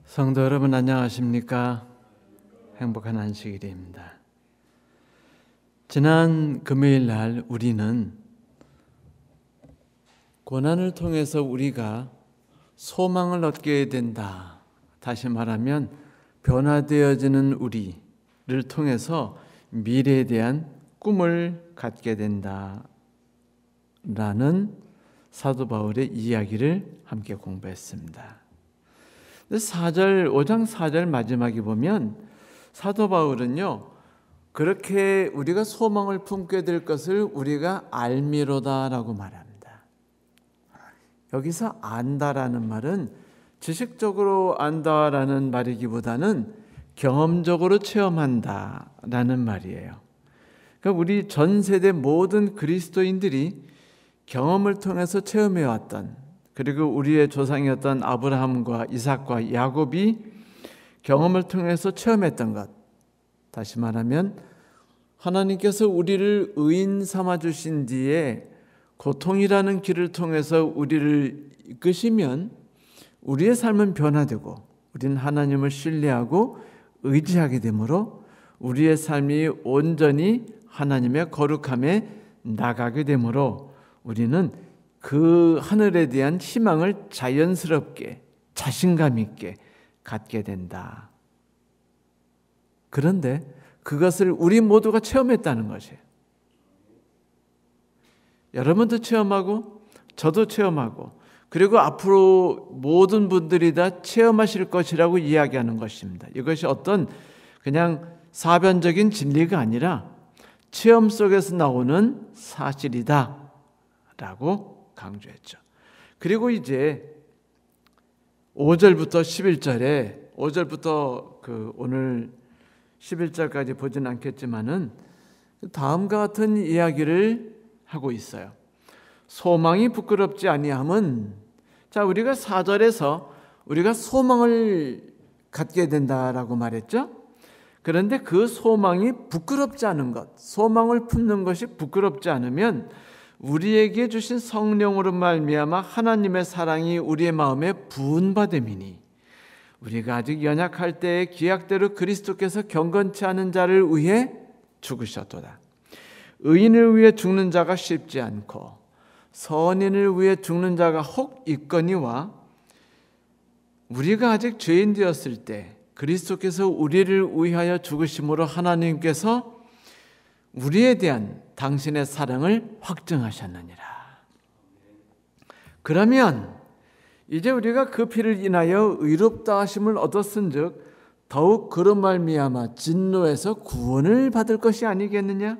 성도 여러분 안녕하십니까? 행복한 안식일입니다. 지난 금요일 날 우리는 고난을 통해서 우리가 소망을 얻게 된다. 다시 말하면 변화되어지는 우리를 통해서 미래에 대한 꿈을 갖게 된다. 라는 사도 바울의 이야기를 함께 공부했습니다. 5장 4절 마지막에 보면 사도 바울은요, 그렇게 우리가 소망을 품게 될 것을 우리가 알미로다라고 말합니다. 여기서 안다라는 말은 지식적으로 안다라는 말이기보다는 경험적으로 체험한다라는 말이에요. 그러니까 우리 전 세대 모든 그리스도인들이 경험을 통해서 체험해왔던, 그리고 우리의 조상이었던 아브라함과 이삭과 야곱이 경험을 통해서 체험했던 것, 다시 말하면 하나님께서 우리를 의인 삼아주신 뒤에 고통이라는 길을 통해서 우리를 이끄시면 우리의 삶은 변화되고 우리는 하나님을 신뢰하고 의지하게 되므로 우리의 삶이 온전히 하나님의 거룩함에 나가게 되므로 우리는 그 하늘에 대한 희망을 자연스럽게 자신감 있게 갖게 된다. 그런데 그것을 우리 모두가 체험했다는 것이에요. 여러분도 체험하고 저도 체험하고 그리고 앞으로 모든 분들이 다 체험하실 것이라고 이야기하는 것입니다. 이것이 어떤 그냥 사변적인 진리가 아니라 체험 속에서 나오는 사실이다 라고 강조했죠. 그리고 이제 5절부터 11절에 5절부터 오늘 11절까지 보진 않겠지만은 다음과 같은 이야기를 하고 있어요. 소망이 부끄럽지 아니함은, 자, 우리가 4절에서 우리가 소망을 갖게 된다라고 말했죠. 그런데 그 소망이 부끄럽지 않은 것, 소망을 품는 것이 부끄럽지 않으면 우리에게 주신 성령으로 말미암아 하나님의 사랑이 우리의 마음에 부은받음이니 우리가 아직 연약할 때에 기약대로 그리스도께서 경건치 않은 자를 위해 죽으셨도다. 의인을 위해 죽는 자가 쉽지 않고 선인을 위해 죽는 자가 혹 있거니와 우리가 아직 죄인 되었을 때 그리스도께서 우리를 위하여 죽으심으로 하나님께서 우리에 대한 당신의 사랑을 확증하셨느니라. 그러면 이제 우리가 그 피를 인하여 의롭다 하심을 얻었은즉 더욱 그로 말미암아 진노에서 구원을 받을 것이 아니겠느냐?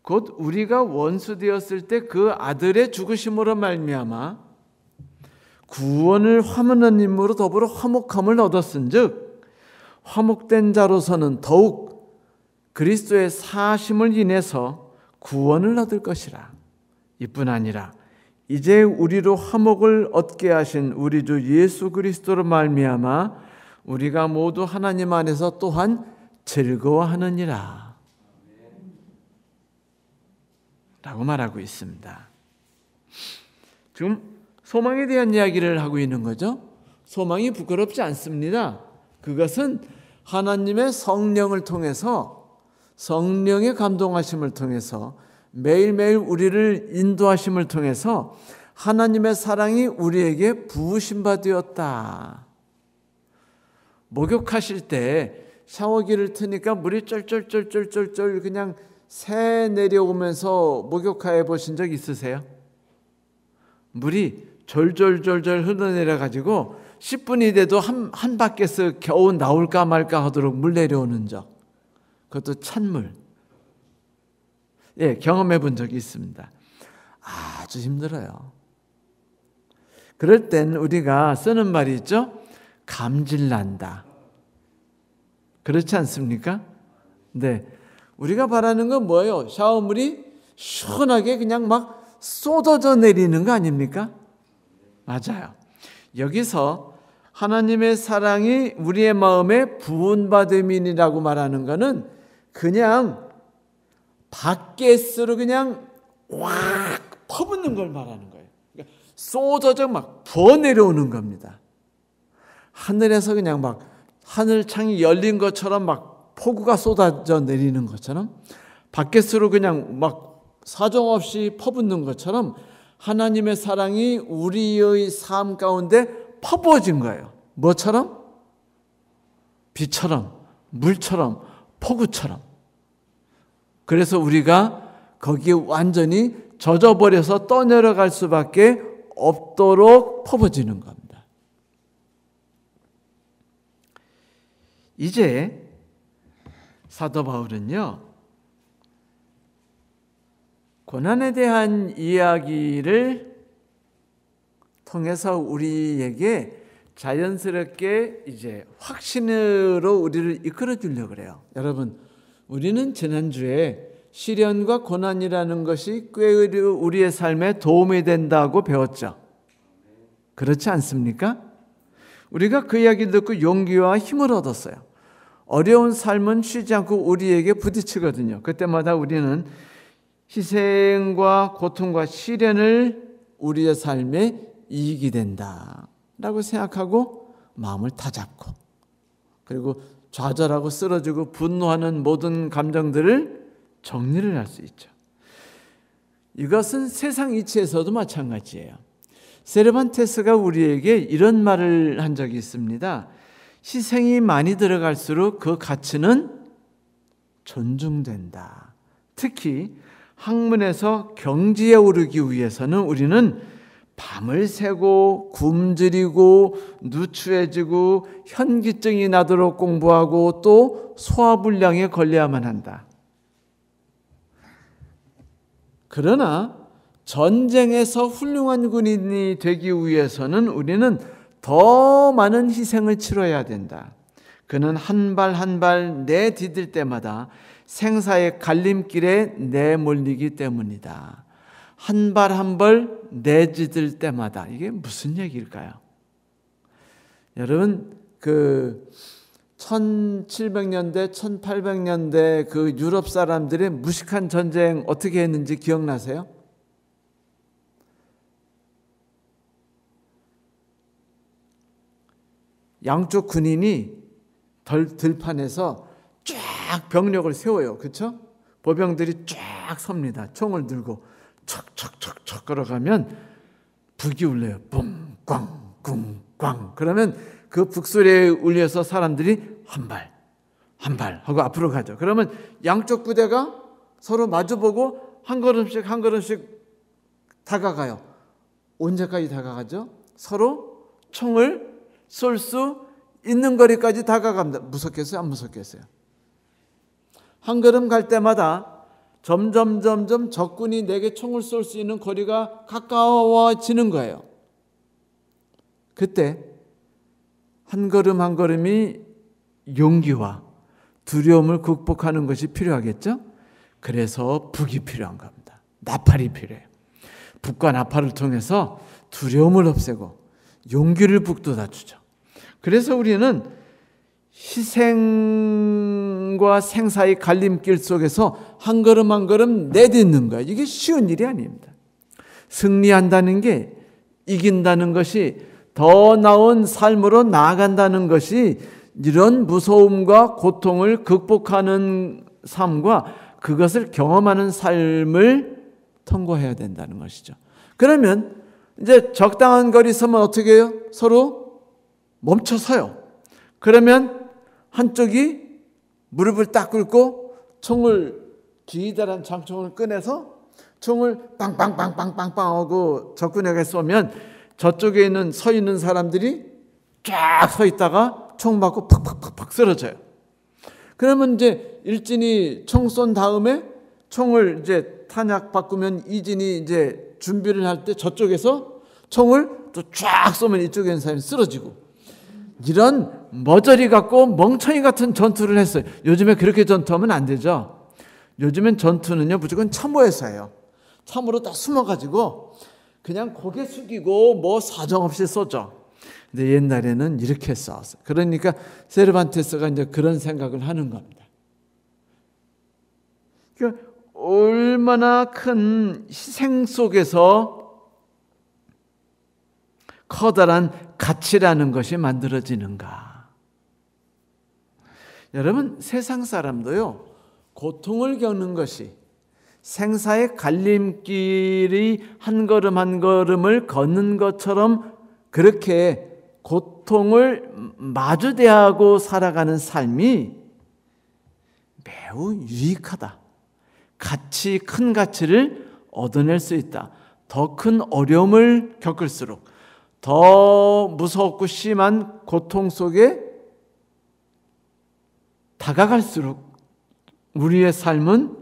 곧 우리가 원수 되었을 때 그 아들의 죽으심으로 말미암아 구원을 화목한 힘으로 더불어 화목함을 얻었은즉 화목된 자로서는 더욱 그리스도의 사심을 인해서 구원을 얻을 것이라. 이뿐 아니라 이제 우리로 화목을 얻게 하신 우리 주 예수 그리스도로 말미암아 우리가 모두 하나님 안에서 또한 즐거워하느니라 라고 말하고 있습니다. 지금 소망에 대한 이야기를 하고 있는 거죠. 소망이 부끄럽지 않습니다. 그것은 하나님의 성령을 통해서, 성령의 감동하심을 통해서 매일매일 우리를 인도하심을 통해서 하나님의 사랑이 우리에게 부으신 바 되었다. 목욕하실 때 샤워기를 트니까 물이 쫄쫄쫄쫄쫄쫄 그냥 새 내려오면서 목욕해 보신 적 있으세요? 물이 졸졸졸졸 흘러내려 가지고 10분이 돼도 한 바퀴에서 겨우 나올까 말까 하도록 물 내려오는 적, 그것도 찬물, 경험해 본 적이 있습니다. 아주 힘들어요. 그럴 땐 우리가 쓰는 말이 있죠. 감질난다. 그렇지 않습니까? 네, 우리가 바라는 건 뭐예요? 샤워물이 시원하게 그냥 막 쏟아져 내리는 거 아닙니까? 맞아요. 여기서 하나님의 사랑이 우리의 마음에 부은받음이라고 말하는 것은 그냥 밖에서로 그냥 확 퍼붓는 걸 말하는 거예요. 쏟아져 막 부어 내려오는 겁니다. 하늘에서 그냥 막 하늘창이 열린 것처럼 막 폭우가 쏟아져 내리는 것처럼 바켓으로 그냥 막 사정없이 퍼붓는 것처럼 하나님의 사랑이 우리의 삶 가운데 퍼부어진 거예요. 뭐처럼? 비처럼, 물처럼, 폭우처럼. 그래서 우리가 거기에 완전히 젖어버려서 떠내려갈 수밖에 없도록 퍼부어지는 겁니다. 이제 사도 바울은요, 고난에 대한 이야기를 통해서 우리에게 자연스럽게 이제 확신으로 우리를 이끌어 주려고 그래요. 여러분, 우리는 지난주에 시련과 고난이라는 것이 꽤 우리의 삶에 도움이 된다고 배웠죠. 그렇지 않습니까? 우리가 그 이야기 듣고 용기와 힘을 얻었어요. 어려운 삶은 쉬지 않고 우리에게 부딪히거든요. 그때마다 우리는 희생과 고통과 시련을 우리의 삶에 이익이 된다라고 생각하고 마음을 다잡고, 그리고 좌절하고 쓰러지고 분노하는 모든 감정들을 정리를 할 수 있죠. 이것은 세상 이치에서도 마찬가지예요. 세르반테스가 우리에게 이런 말을 한 적이 있습니다. 희생이 많이 들어갈수록 그 가치는 존중된다. 특히 학문에서 경지에 오르기 위해서는 우리는 밤을 새고 굶주리고 누추해지고 현기증이 나도록 공부하고 또 소화불량에 걸려야만 한다. 그러나 전쟁에서 훌륭한 군인이 되기 위해서는 우리는 더 많은 희생을 치러야 된다. 그는 한 발 한 발 내디딜 때마다 생사의 갈림길에 내몰리기 때문이다. 한 발 한 발 내디딜 때마다. 이게 무슨 얘기일까요? 여러분, 그 1700년대, 1800년대 그 유럽 사람들의 무식한 전쟁 어떻게 했는지 기억나세요? 양쪽 군인이 들판에서 쫙 병력을 세워요. 그렇죠? 보병들이 쫙 섭니다. 총을 들고 척척척척 걸어가면 북이 울려요. 뿡, 꽝, 꿍, 꽝. 그러면 그 북소리에 울려서 사람들이 한 발, 한 발 하고 앞으로 가죠. 그러면 양쪽 부대가 서로 마주보고 한 걸음씩 한 걸음씩 다가가요. 언제까지 다가가죠? 서로 총을 쏠 수 있는 거리까지 다가갑니다. 무섭겠어요? 안 무섭겠어요? 한 걸음 갈 때마다 점점 적군이 내게 총을 쏠 수 있는 거리가 가까워지는 거예요. 그때 한 걸음 한 걸음이 용기와 두려움을 극복하는 것이 필요하겠죠? 그래서 북이 필요한 겁니다. 나팔이 필요해요. 북과 나팔을 통해서 두려움을 없애고 용기를 북돋아주죠. 그래서 우리는 희생과 생사의 갈림길 속에서 한 걸음 한 걸음 내딛는 거예요. 이게 쉬운 일이 아닙니다. 승리한다는 게, 이긴다는 것이, 더 나은 삶으로 나아간다는 것이 이런 무서움과 고통을 극복하는 삶과 그것을 경험하는 삶을 통과해야 된다는 것이죠. 그러면 이제 적당한 거리 서면 어떻게 해요? 서로 멈춰서요. 그러면 한쪽이 무릎을 딱 꿇고 총을, 기다란 장총을 꺼내서 총을 빵빵빵빵빵빵 하고 적군에게 쏘면 저쪽에 있는 서 있는 사람들이 쫙 서 있다가 총 맞고 팍팍팍팍 쓰러져요. 그러면 이제 일진이 총 쏜 다음에 총을 이제 탄약 바꾸면 이진이 이제 준비를 할 때 저쪽에서 총을 또 쫙 쏘면 이쪽에 있는 사람이 쓰러지고, 이런 머저리 같고 멍청이 같은 전투를 했어요. 요즘에 그렇게 전투하면 안 되죠. 요즘엔 전투는요 무조건 참호에서 해요. 참으로 다 숨어가지고 그냥 고개 숙이고 뭐 사정 없이 쏘죠. 근데 옛날에는 이렇게 싸웠어요. 그러니까 세르반테스가 이제 그런 생각을 하는 겁니다. 그러니까 얼마나 큰 희생 속에서 커다란 가치라는 것이 만들어지는가? 여러분, 세상 사람도요, 고통을 겪는 것이 생사의 갈림길이 한 걸음 한 걸음을 걷는 것처럼 그렇게 고통을 마주대하고 살아가는 삶이 매우 유익하다. 큰 가치를 얻어낼 수 있다. 더 큰 어려움을 겪을수록, 더 무섭고 심한 고통 속에 다가갈수록 우리의 삶은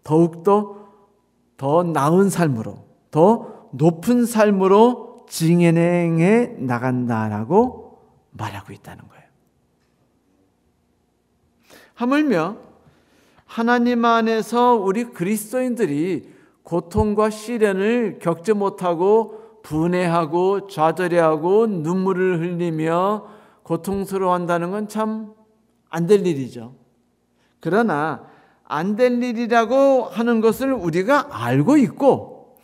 더욱더 더 나은 삶으로, 더 높은 삶으로 진행해 나간다라고 말하고 있다는 거예요. 하물며 하나님 안에서 우리 그리스도인들이 고통과 시련을 겪지 못하고 분해하고 좌절해하고 눈물을 흘리며 고통스러워한다는 건 참 안 될 일이죠. 그러나 안 될 일이라고 하는 것을 우리가 알고 있고,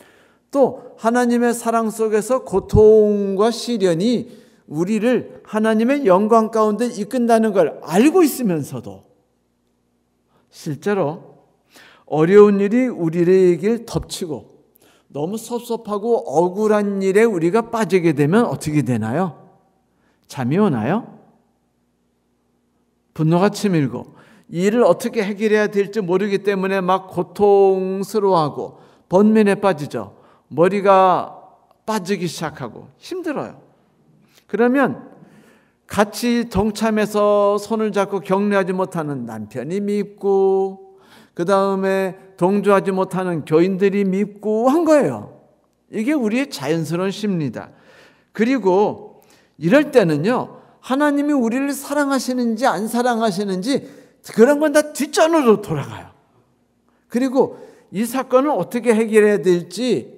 또 하나님의 사랑 속에서 고통과 시련이 우리를 하나님의 영광 가운데 이끈다는 걸 알고 있으면서도 실제로 어려운 일이 우리에게 덮치고 너무 섭섭하고 억울한 일에 우리가 빠지게 되면 어떻게 되나요? 잠이 오나요? 분노가 치밀고 이 일을 어떻게 해결해야 될지 모르기 때문에 막 고통스러워하고 번민에 빠지죠. 머리가 빠지기 시작하고 힘들어요. 그러면 같이 동참해서 손을 잡고 격려하지 못하는 남편이 밉고, 그 다음에 동조하지 못하는 교인들이 밉고 한 거예요. 이게 우리의 자연스러운 심리다. 그리고 이럴 때는요, 하나님이 우리를 사랑하시는지 안 사랑하시는지 그런 건 다 뒷전으로 돌아가요. 그리고 이 사건을 어떻게 해결해야 될지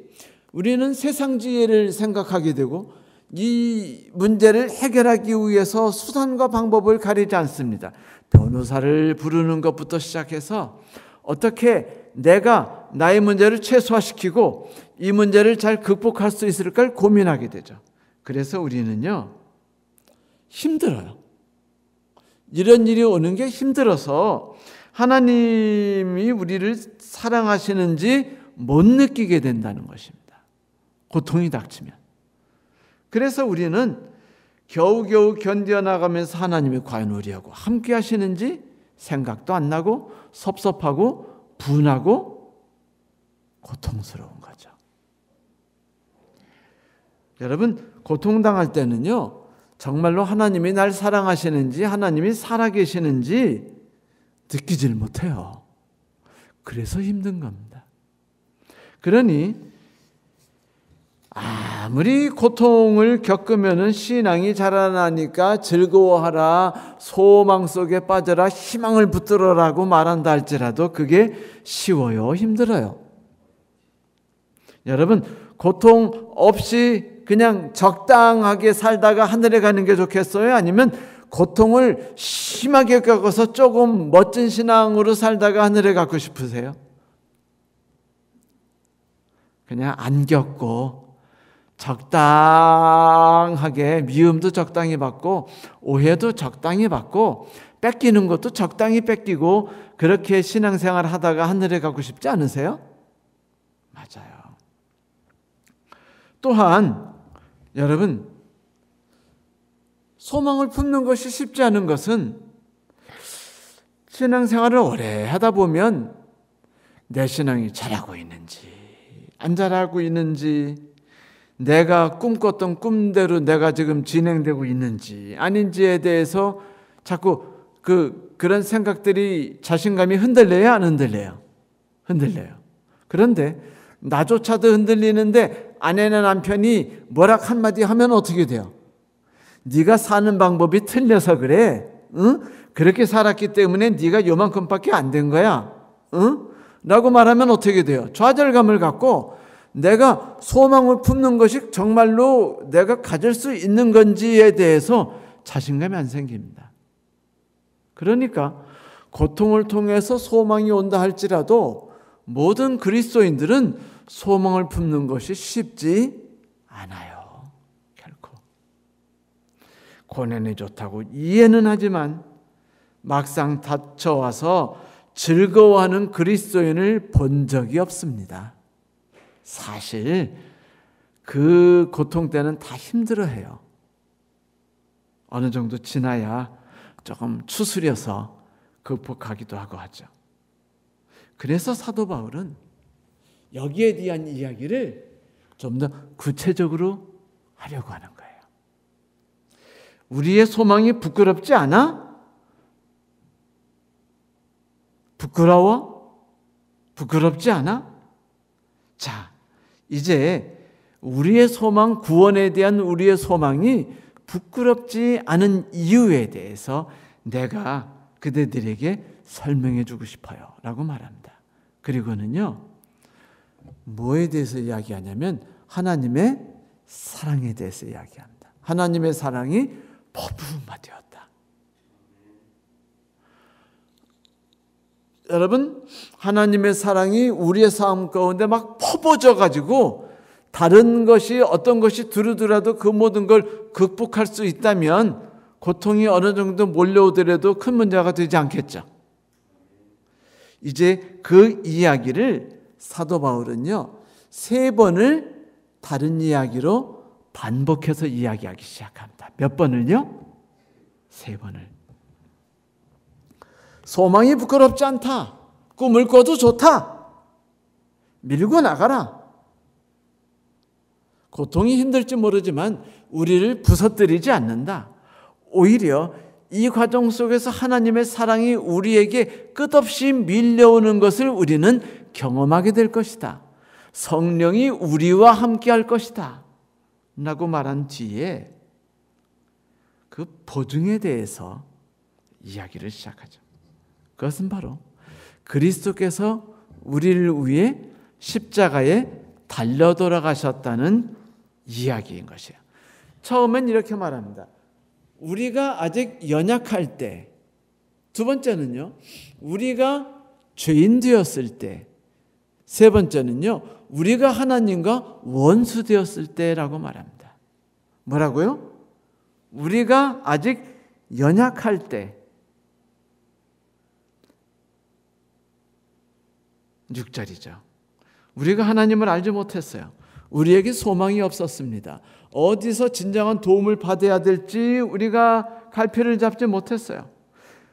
우리는 세상 지혜를 생각하게 되고, 이 문제를 해결하기 위해서 수단과 방법을 가리지 않습니다. 변호사를 부르는 것부터 시작해서 어떻게 내가 나의 문제를 최소화시키고 이 문제를 잘 극복할 수 있을까를 고민하게 되죠. 그래서 우리는요, 힘들어요. 이런 일이 오는 게 힘들어서 하나님이 우리를 사랑하시는지 못 느끼게 된다는 것입니다. 고통이 닥치면. 그래서 우리는 겨우겨우 견뎌나가면서 하나님이 과연 우리하고 함께 하시는지 생각도 안 나고 섭섭하고 분하고 고통스러운 거죠. 여러분, 고통당할 때는요, 정말로 하나님이 날 사랑하시는지 하나님이 살아계시는지 느끼질 못해요. 그래서 힘든 겁니다. 그러니 아무리 고통을 겪으면 신앙이 자라나니까 즐거워하라, 소망 속에 빠져라, 희망을 붙들어라고 말한다 할지라도 그게 쉬워요, 힘들어요? 여러분, 고통 없이 그냥 적당하게 살다가 하늘에 가는 게 좋겠어요? 아니면 고통을 심하게 겪어서 조금 멋진 신앙으로 살다가 하늘에 가고 싶으세요? 그냥 안 겪고 적당하게, 미움도 적당히 받고 오해도 적당히 받고 뺏기는 것도 적당히 뺏기고 그렇게 신앙생활 하다가 하늘에 가고 싶지 않으세요? 맞아요. 또한 여러분, 소망을 품는 것이 쉽지 않은 것은 신앙생활을 오래 하다 보면 내 신앙이 잘하고 있는지 안 잘하고 있는지, 내가 꿈꿨던 꿈대로 내가 지금 진행되고 있는지 아닌지에 대해서 자꾸 그런 생각들이 자신감이 흔들려요, 안 흔들려요? 흔들려요. 그런데 나조차도 흔들리는데 아내나 남편이 뭐라 한마디 하면 어떻게 돼요? 네가 사는 방법이 틀려서 그래. 응? 그렇게 살았기 때문에 네가 요만큼밖에 안 된 거야. 응? 라고 말하면 어떻게 돼요? 좌절감을 갖고 내가 소망을 품는 것이 정말로 내가 가질 수 있는 건지에 대해서 자신감이 안 생깁니다. 그러니까 고통을 통해서 소망이 온다 할지라도 모든 그리스도인들은 소망을 품는 것이 쉽지 않아요. 결코. 고난이 좋다고 이해는 하지만 막상 다쳐와서 즐거워하는 그리스도인을 본 적이 없습니다. 사실 그 고통 때는 다 힘들어해요. 어느 정도 지나야 조금 추스려서 극복하기도 하고 하죠. 그래서 사도 바울은 여기에 대한 이야기를 좀 더 구체적으로 하려고 하는 거예요. 우리의 소망이 부끄럽지 않아? 부끄러워? 부끄럽지 않아? 자, 이제 우리의 소망, 구원에 대한 우리의 소망이 부끄럽지 않은 이유에 대해서 내가 그대들에게 설명해 주고 싶어요 라고 말합니다. 그리고는요, 뭐에 대해서 이야기하냐면 하나님의 사랑에 대해서 이야기합니다. 하나님의 사랑이 포부마되었다. 여러분, 하나님의 사랑이 우리의 삶 가운데 막 퍼부어져 가지고 다른 것이 어떤 것이 두루두라도 그 모든 걸 극복할 수 있다면 고통이 어느 정도 몰려오더라도 큰 문제가 되지 않겠죠. 이제 그 이야기를 사도 바울은요 3번을 다른 이야기로 반복해서 이야기하기 시작합니다. 몇 번을요? 3번을. 소망이 부끄럽지 않다. 꿈을 꿔도 좋다. 밀고 나가라. 고통이 힘들지 모르지만 우리를 부서뜨리지 않는다. 오히려 이 과정 속에서 하나님의 사랑이 우리에게 끝없이 밀려오는 것을 우리는 경험하게 될 것이다. 성령이 우리와 함께 할 것이다 라고 말한 뒤에 그 보증에 대해서 이야기를 시작하죠. 그것은 바로 그리스도께서 우리를 위해 십자가에 달려 돌아가셨다는 이야기인 것이에요. 처음엔 이렇게 말합니다. 우리가 아직 연약할 때, 두 번째는요, 우리가 죄인 되었을 때, 세 번째는요, 우리가 하나님과 원수 되었을 때라고 말합니다. 뭐라고요? 우리가 아직 연약할 때, 6절이죠. 우리가 하나님을 알지 못했어요. 우리에게 소망이 없었습니다. 어디서 진정한 도움을 받아야 될지 우리가 갈피를 잡지 못했어요.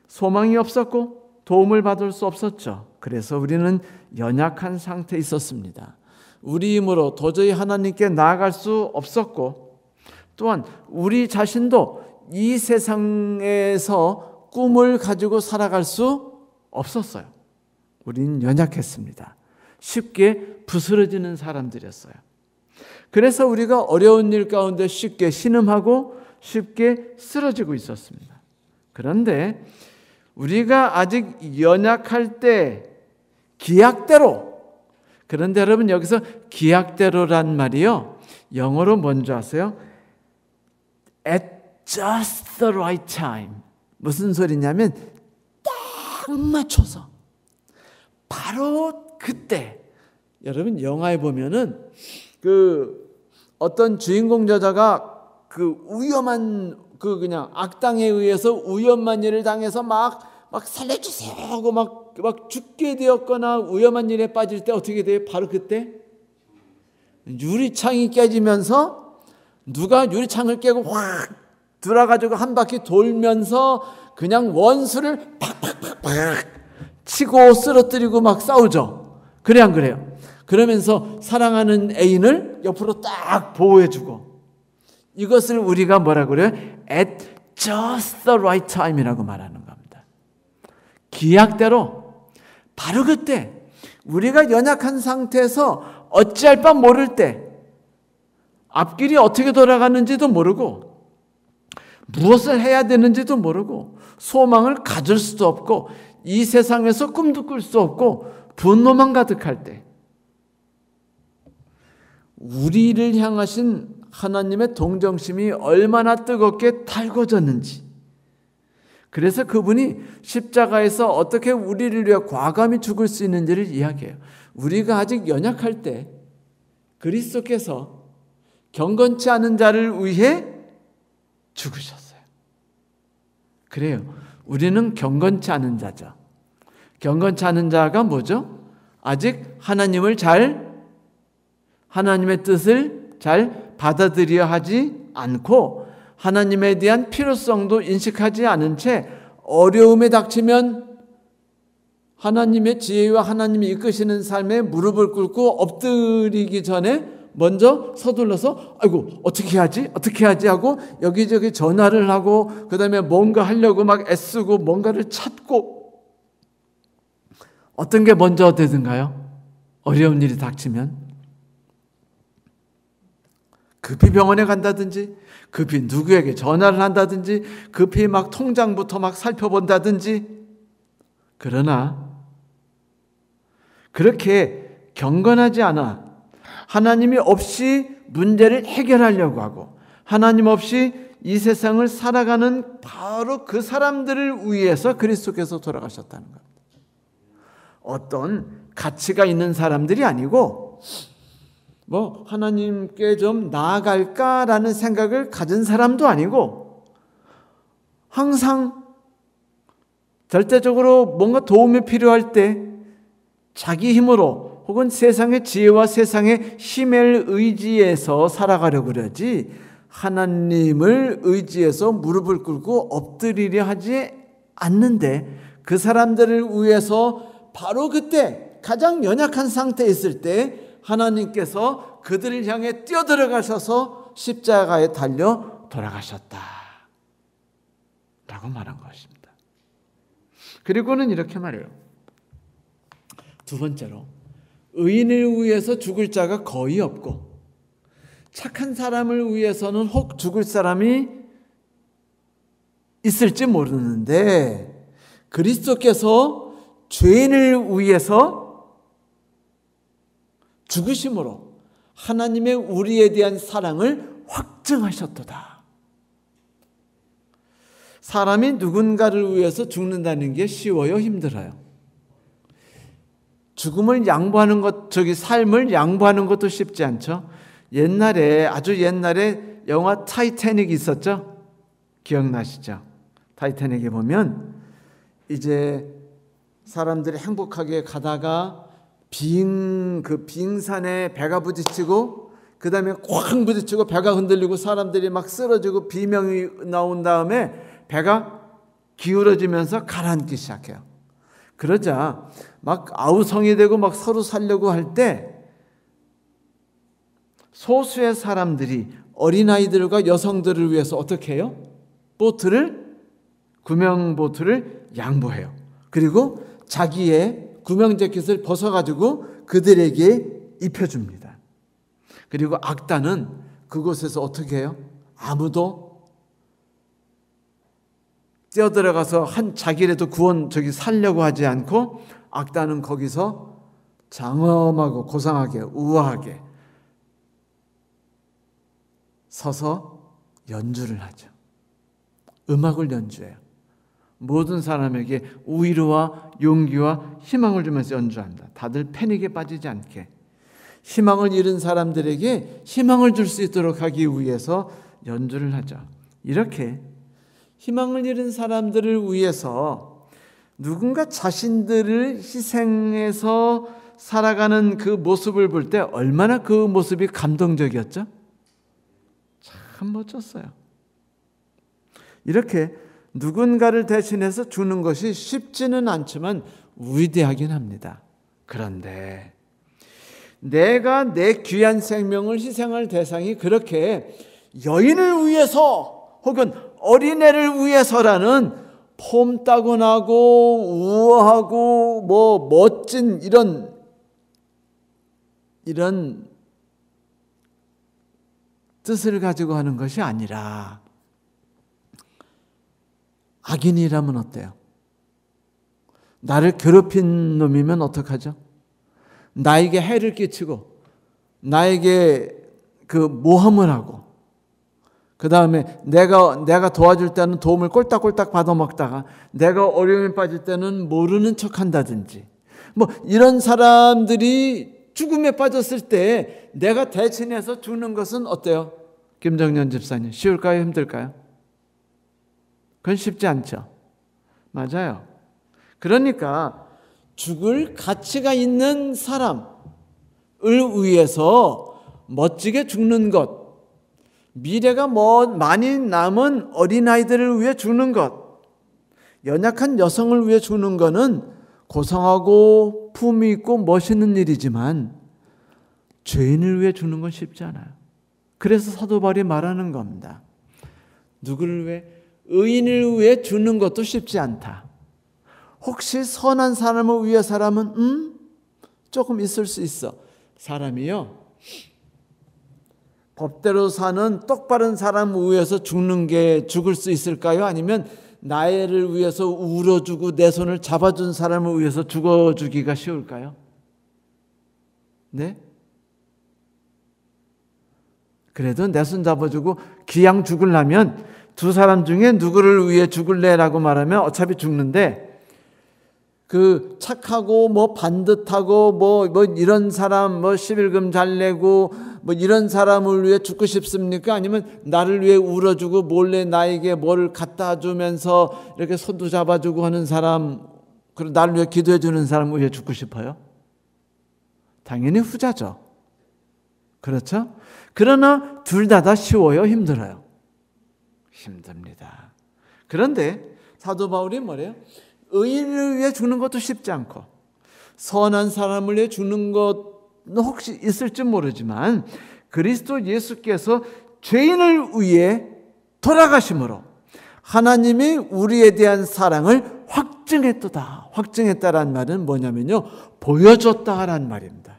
소망이 없었고 도움을 받을 수 없었죠. 그래서 우리는 연약한 상태에 있었습니다. 우리 힘으로 도저히 하나님께 나아갈 수 없었고 또한 우리 자신도 이 세상에서 꿈을 가지고 살아갈 수 없었어요. 우리는 연약했습니다. 쉽게 부스러지는 사람들이었어요. 그래서 우리가 어려운 일 가운데 쉽게 신음하고 쉽게 쓰러지고 있었습니다. 그런데 우리가 아직 연약할 때 기약대로, 그런데 여러분 여기서 기약대로란 말이요, 영어로 뭔지 아세요? At just the right time. 무슨 소리냐면 딱 맞춰서 바로 그때. 여러분 영화에 보면은 그 어떤 주인공 여자가 그 위험한 그 그냥 악당에 의해서 위험한 일을 당해서 막 살려주세요 하고 막 죽게 되었거나 위험한 일에 빠질 때 어떻게 돼요? 바로 그때 유리창이 깨지면서 누가 유리창을 깨고 확 들어가지고 한 바퀴 돌면서 그냥 원수를 팍팍팍팍 치고 쓰러뜨리고 막 싸우죠. 그래 안 그래요? 그러면서 사랑하는 애인을 옆으로 딱 보호해주고, 이것을 우리가 뭐라 그래요? At just the right time이라고 말하는 겁니다. 기약대로 바로 그때 우리가 연약한 상태에서 어찌할 바 모를 때, 앞길이 어떻게 돌아가는지도 모르고 무엇을 해야 되는지도 모르고 소망을 가질 수도 없고 이 세상에서 꿈도 꿀 수 없고 분노만 가득할 때 우리를 향하신 하나님의 동정심이 얼마나 뜨겁게 달궈졌는지, 그래서 그분이 십자가에서 어떻게 우리를 위해 과감히 죽을 수 있는지를 이야기해요. 우리가 아직 연약할 때 그리스도께서 경건치 않은 자를 위해 죽으셨어요. 그래요. 우리는 경건치 않은 자죠. 경건치 않은 자가 뭐죠? 아직 하나님의 뜻을 잘 받아들여 하지 않고 하나님에 대한 필요성도 인식하지 않은 채 어려움에 닥치면 하나님의 지혜와 하나님이 이끄시는 삶에 무릎을 꿇고 엎드리기 전에 먼저 서둘러서 아이고 어떻게 하지 하고 여기저기 전화를 하고 그 다음에 뭔가 하려고 막 애쓰고 뭔가를 찾고 어떤 게 먼저 되든가요? 어려운 일이 닥치면 급히 병원에 간다든지 급히 누구에게 전화를 한다든지 급히 막 통장부터 막 살펴본다든지 그러나 그렇게 경건하지 않아 하나님이 없이 문제를 해결하려고 하고 하나님 없이 이 세상을 살아가는 바로 그 사람들을 위해서 그리스도께서 돌아가셨다는 겁니다. 어떤 가치가 있는 사람들이 아니고 뭐 하나님께 좀 나아갈까라는 생각을 가진 사람도 아니고 항상 절대적으로 뭔가 도움이 필요할 때 자기 힘으로 혹은 세상의 지혜와 세상의 힘을 의지해서 살아가려고 그러지 하나님을 의지해서 무릎을 꿇고 엎드리려 하지 않는데 그 사람들을 위해서 바로 그때 가장 연약한 상태에 있을 때 하나님께서 그들을 향해 뛰어들어가셔서 십자가에 달려 돌아가셨다 라고 말한 것입니다. 그리고는 이렇게 말해요. 두 번째로 의인을 위해서 죽을 자가 거의 없고 착한 사람을 위해서는 혹 죽을 사람이 있을지 모르는데 그리스도께서 죄인을 위해서 죽으심으로 하나님의 우리에 대한 사랑을 확증하셨도다. 사람이 누군가를 위해서 죽는다는 게 쉬워요, 힘들어요? 죽음을 양보하는 것, 삶을 양보하는 것도 쉽지 않죠. 아주 옛날에 영화 타이타닉이 있었죠. 기억나시죠? 타이타닉에 보면 이제 사람들이 행복하게 가다가 빙산에 배가 부딪히고 그 다음에 쾅 부딪히고 배가 흔들리고 사람들이 막 쓰러지고 비명이 나온 다음에 배가 기울어지면서 가라앉기 시작해요. 그러자 막 아우성이 되고 막 서로 살려고 할 때 소수의 사람들이 어린아이들과 여성들을 위해서 어떻게 해요? 구명보트를 양보해요. 그리고 자기의 구명재킷을 벗어가지고 그들에게 입혀줍니다. 그리고 악단은 그곳에서 어떻게 해요? 아무도 뛰어들어가서 자기라도 살려고 하지 않고 악단은 거기서 장엄하고 고상하게 우아하게 서서 연주를 하죠. 음악을 연주해요. 모든 사람에게 위로와 용기와 희망을 주면서 연주합니다. 다들 패닉에 빠지지 않게 희망을 잃은 사람들에게 희망을 줄 수 있도록 하기 위해서 연주를 하죠. 이렇게 희망을 잃은 사람들을 위해서 누군가 자신들을 희생해서 살아가는 그 모습을 볼 때 얼마나 그 모습이 감동적이었죠? 참 멋졌어요. 이렇게 누군가를 대신해서 주는 것이 쉽지는 않지만 위대하긴 합니다. 그런데 내가 내 귀한 생명을 희생할 대상이 그렇게 여인을 위해서 혹은 어린애를 위해서라는 폼 따고나고 우아하고 뭐 멋진 이런 뜻을 가지고 하는 것이 아니라 악인이라면 어때요? 나를 괴롭힌 놈이면 어떡하죠? 나에게 해를 끼치고 나에게 그 모함을 하고 그 다음에 내가 도와줄 때는 도움을 꼴딱꼴딱 받아먹다가 내가 어려움에 빠질 때는 모르는 척한다든지 뭐 이런 사람들이 죽음에 빠졌을 때 내가 대신해서 주는 것은 어때요? 김정년 집사님, 쉬울까요? 힘들까요? 그건 쉽지 않죠. 맞아요. 그러니까 죽을 가치가 있는 사람을 위해서 멋지게 죽는 것, 미래가 많이 남은 어린아이들을 위해 죽는 것, 연약한 여성을 위해 죽는 것은 고상하고 품위 있고 멋있는 일이지만 죄인을 위해 죽는 건 쉽지 않아요. 그래서 사도 바울이 말하는 겁니다. 누구를 위해? 의인을 위해 죽는 것도 쉽지 않다. 혹시 선한 사람을 위해서라면 조금 있을 수 있어. 사람이요, 법대로 사는 똑바른 사람을 위해서 죽을 수 있을까요? 아니면 나를 위해서 울어주고 내 손을 잡아준 사람을 위해서 죽어주기가 쉬울까요? 네? 그래도 내 손 잡아주고 기양 죽으려면 두 사람 중에 누구를 위해 죽을래라고 말하면 어차피 죽는데, 그 착하고 반듯하고 이런 사람 11금 잘 내고 이런 사람을 위해 죽고 싶습니까? 아니면 나를 위해 울어주고 몰래 나에게 뭘 갖다 주면서 이렇게 손도 잡아주고 하는 사람, 그리고 나를 위해 기도해 주는 사람을 위해 죽고 싶어요? 당연히 후자죠. 그렇죠? 그러나 둘 다 쉬워요? 힘들어요? 힘듭니다. 그런데 사도 바울이 뭐래요? 의인을 위해 죽는 것도 쉽지 않고 선한 사람을 위해 죽는 것은 혹시 있을지 모르지만 그리스도 예수께서 죄인을 위해 돌아가심으로 하나님이 우리에 대한 사랑을 확증했도다. 확증했다란 말은 뭐냐면요, 보여줬다란 말입니다.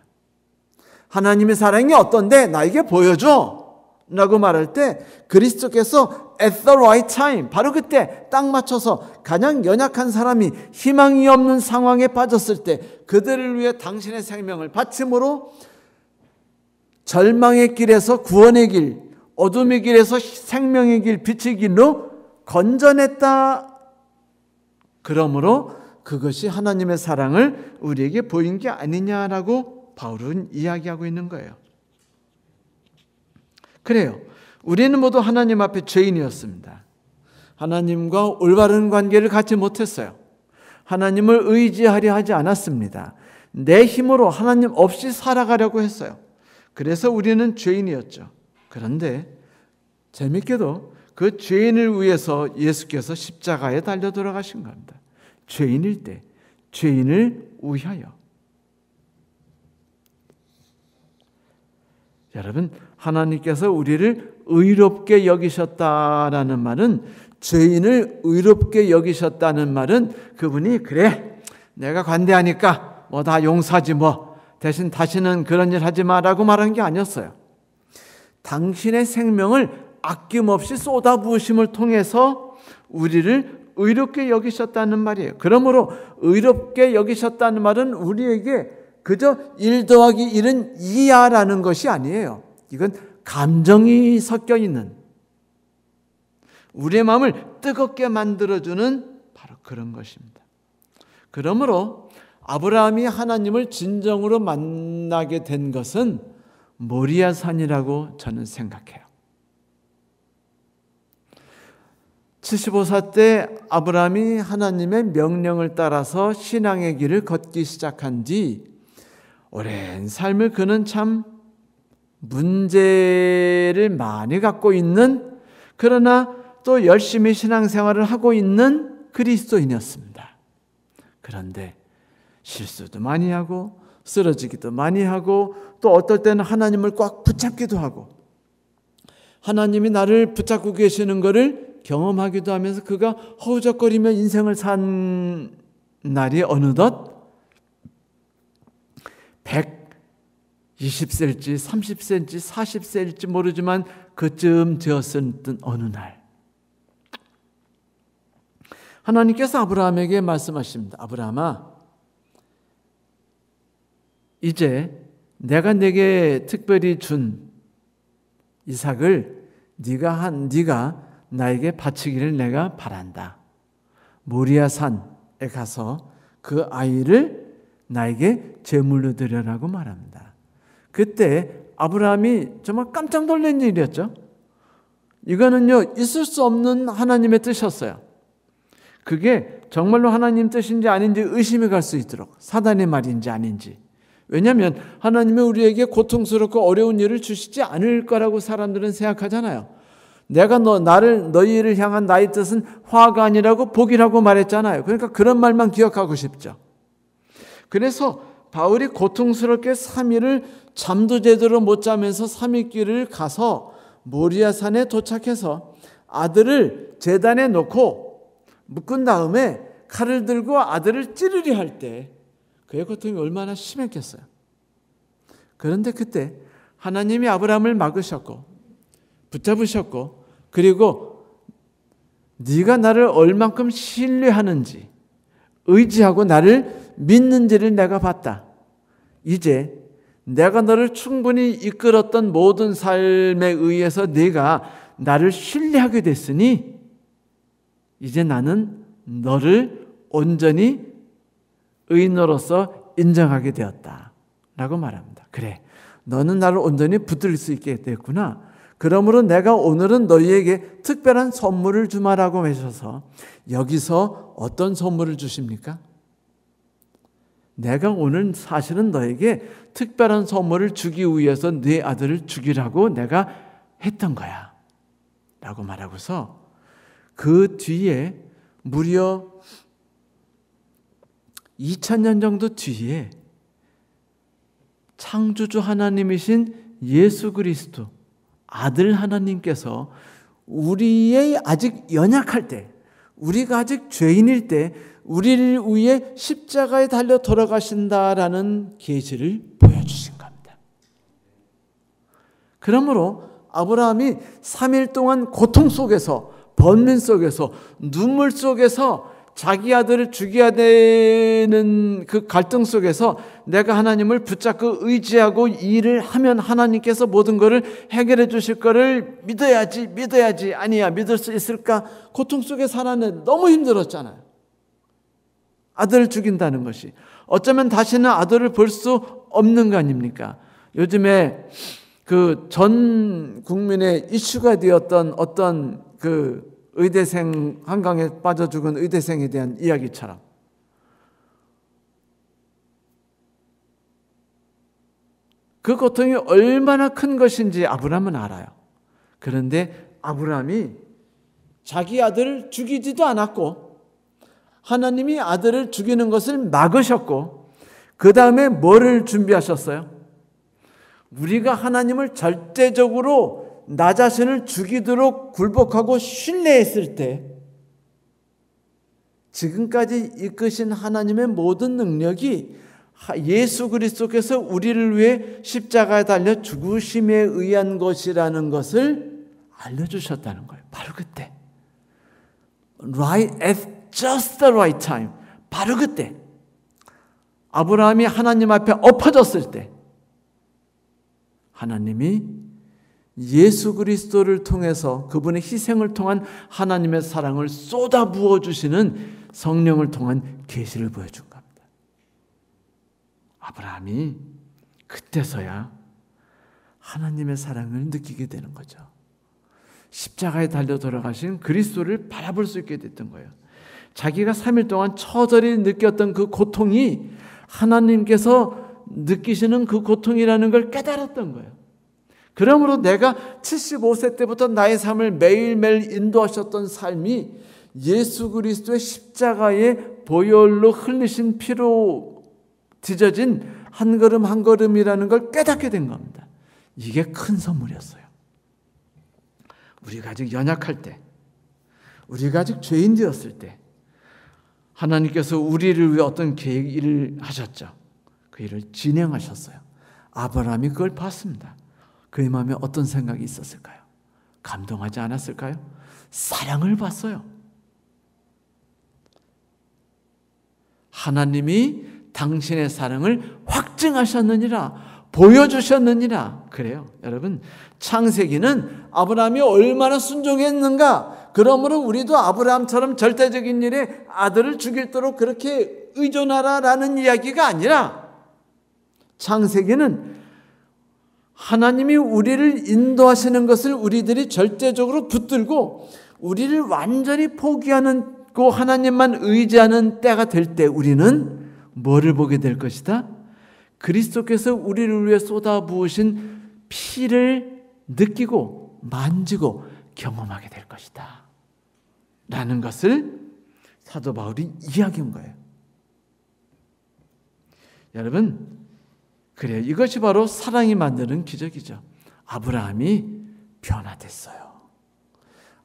하나님의 사랑이 어떤데 나에게 보여줘 라고 말할 때 그리스도께서 at the right time, 바로 그때 딱 맞춰서 가장 연약한 사람이 희망이 없는 상황에 빠졌을 때 그들을 위해 당신의 생명을 바침으로 절망의 길에서 구원의 길, 어둠의 길에서 생명의 길, 빛의 길로 건져냈다. 그러므로 그것이 하나님의 사랑을 우리에게 보인 게 아니냐라고 바울은 이야기하고 있는 거예요. 그래요. 우리는 모두 하나님 앞에 죄인이었습니다. 하나님과 올바른 관계를 갖지 못했어요. 하나님을 의지하려 하지 않았습니다. 내 힘으로 하나님 없이 살아가려고 했어요. 그래서 우리는 죄인이었죠. 그런데 재밌게도 그 죄인을 위해서 예수께서 십자가에 달려 돌아가신 겁니다. 죄인일 때, 죄인을 위하여. 여러분, 하나님께서 우리를 의롭게 여기셨다라는 말은, 죄인을 의롭게 여기셨다는 말은 그분이 그래 내가 관대하니까 다 용서하지 대신 다시는 그런 일 하지 마라고 말한 게 아니었어요. 당신의 생명을 아낌없이 쏟아부으심을 통해서 우리를 의롭게 여기셨다는 말이에요. 그러므로 의롭게 여기셨다는 말은 우리에게 그저 1 더하기 1은 2야라는 것이 아니에요. 이건 감정이 섞여 있는, 우리의 마음을 뜨겁게 만들어주는 바로 그런 것입니다. 그러므로 아브라함이 하나님을 진정으로 만나게 된 것은 모리아산이라고 저는 생각해요. 75세 때 아브라함이 하나님의 명령을 따라서 신앙의 길을 걷기 시작한 뒤 오랜 삶을 그는 참 문제를 많이 갖고 있는, 그러나 또 열심히 신앙생활을 하고 있는 그리스도인이었습니다. 그런데 실수도 많이 하고 쓰러지기도 많이 하고 또 어떨 때는 하나님을 꽉 붙잡기도 하고 하나님이 나를 붙잡고 계시는 것을 경험하기도 하면서 그가 허우적거리며 인생을 산 날이 어느덧 120세일지 30세일지 40세일지 모르지만 그쯤 되었던 어느 날 하나님께서 아브라함에게 말씀하십니다. 아브라함아, 이제 내가 내게 특별히 준 이삭을 네가 나에게 바치기를 내가 바란다. 모리아 산에 가서 그 아이를 나에게 제물로 드려라고 말합니다. 그때 아브라함이 정말 깜짝 놀란 일이었죠. 이거는요, 있을 수 없는 하나님의 뜻이었어요. 그게 정말로 하나님 뜻인지 아닌지 의심이 갈 수 있도록, 사단의 말인지 아닌지. 왜냐하면 하나님은 우리에게 고통스럽고 어려운 일을 주시지 않을 거라고 사람들은 생각하잖아요. 내가 너희를 향한 나의 뜻은 화가 아니라고 복이라고 말했잖아요. 그러니까 그런 말만 기억하고 싶죠. 그래서 바울이 고통스럽게 3일을 잠도 제대로 못 자면서 3일길을 가서 모리아산에 도착해서 아들을 제단에 놓고 묶은 다음에 칼을 들고 아들을 찌르려 할 때 그의 고통이 얼마나 심했겠어요. 그런데 그때 하나님이 아브라함을 막으셨고 붙잡으셨고, 그리고 네가 나를 얼만큼 신뢰하는지 의지하고 나를 믿는지를 내가 봤다. 이제 내가 너를 충분히 이끌었던 모든 삶에 의해서 네가 나를 신뢰하게 됐으니 이제 나는 너를 온전히 의인으로서 인정하게 되었다 라고 말합니다. 그래, 너는 나를 온전히 붙들 수 있게 됐구나. 그러므로 내가 오늘은 너희에게 특별한 선물을 주마라고 하셔서 여기서 어떤 선물을 주십니까? 내가 오늘 사실은 너에게 특별한 선물을 주기 위해서 네 아들을 죽이라고 내가 했던 거야 라고 말하고서 그 뒤에 무려 2000년 정도 뒤에 창조주 하나님이신 예수 그리스도 아들 하나님께서 우리의 아직 연약할 때, 우리가 아직 죄인일 때 우리를 위해 십자가에 달려 돌아가신다라는 계시를 보여주신 겁니다. 그러므로 아브라함이 3일 동안 고통 속에서, 번민 속에서, 눈물 속에서 자기 아들을 죽여야 되는 그 갈등 속에서 내가 하나님을 붙잡고 의지하고 일을 하면 하나님께서 모든 것을 해결해 주실 것을 믿어야지 아니야 믿을 수 있을까? 고통 속에 살았는데 너무 힘들었잖아요. 아들을 죽인다는 것이 어쩌면 다시는 아들을 볼 수 없는 거 아닙니까? 요즘에 그 전 국민의 이슈가 되었던 어떤 그 의대생, 한강에 빠져 죽은 의대생에 대한 이야기처럼 그 고통이 얼마나 큰 것인지 아브라함은 알아요. 그런데 아브라함이 자기 아들을 죽이지도 않았고 하나님이 아들을 죽이는 것을 막으셨고 그 다음에 뭐를 준비하셨어요? 우리가 하나님을 절대적으로 나 자신을 죽이도록 굴복하고 신뢰했을 때 지금까지 이끄신 하나님의 모든 능력이 예수 그리스도께서 우리를 위해 십자가에 달려 죽으심에 의한 것이라는 것을 알려주셨다는 거예요. 바로 그때 Right at just the right time, 바로 그때 아브라함이 하나님 앞에 엎어졌을 때 하나님이 예수 그리스도를 통해서 그분의 희생을 통한 하나님의 사랑을 쏟아 부어 주시는 성령을 통한 계시를 보여준 겁니다. 아브라함이 그때서야 하나님의 사랑을 느끼게 되는 거죠. 십자가에 달려 돌아가신 그리스도를 바라볼 수 있게 됐던 거예요. 자기가 3일 동안 처절히 느꼈던 그 고통이 하나님께서 느끼시는 그 고통이라는 걸 깨달았던 거예요. 그러므로 내가 75세 때부터 나의 삶을 매일매일 인도하셨던 삶이 예수 그리스도의 십자가의 보혈로 흘리신 피로 뒤져진 한 걸음 한 걸음이라는 걸 깨닫게 된 겁니다. 이게 큰 선물이었어요. 우리가 아직 연약할 때, 우리가 아직 죄인 되었을 때 하나님께서 우리를 위해 어떤 계획을 하셨죠. 그 일을 진행하셨어요. 아브라함이 그걸 봤습니다. 그의 마음에 어떤 생각이 있었을까요? 감동하지 않았을까요? 사랑을 봤어요. 하나님이 당신의 사랑을 확증하셨느니라, 보여주셨느니라. 그래요. 여러분, 창세기는 아브라함이 얼마나 순종했는가, 그러므로 우리도 아브라함처럼 절대적인 일에 아들을 죽이도록 그렇게 의존하라라는 이야기가 아니라 창세기는 하나님이 우리를 인도하시는 것을 우리들이 절대적으로 붙들고 우리를 완전히 포기하는 붙고 하나님만 의지하는 때가 될 때 우리는 뭐를 보게 될 것이다? 그리스도께서 우리를 위해 쏟아부으신 피를 느끼고 만지고 경험하게 될 것이다 라는 것을 사도 바울이 이야기한 거예요. 여러분, 그래요. 이것이 바로 사랑이 만드는 기적이죠. 아브라함이 변화됐어요.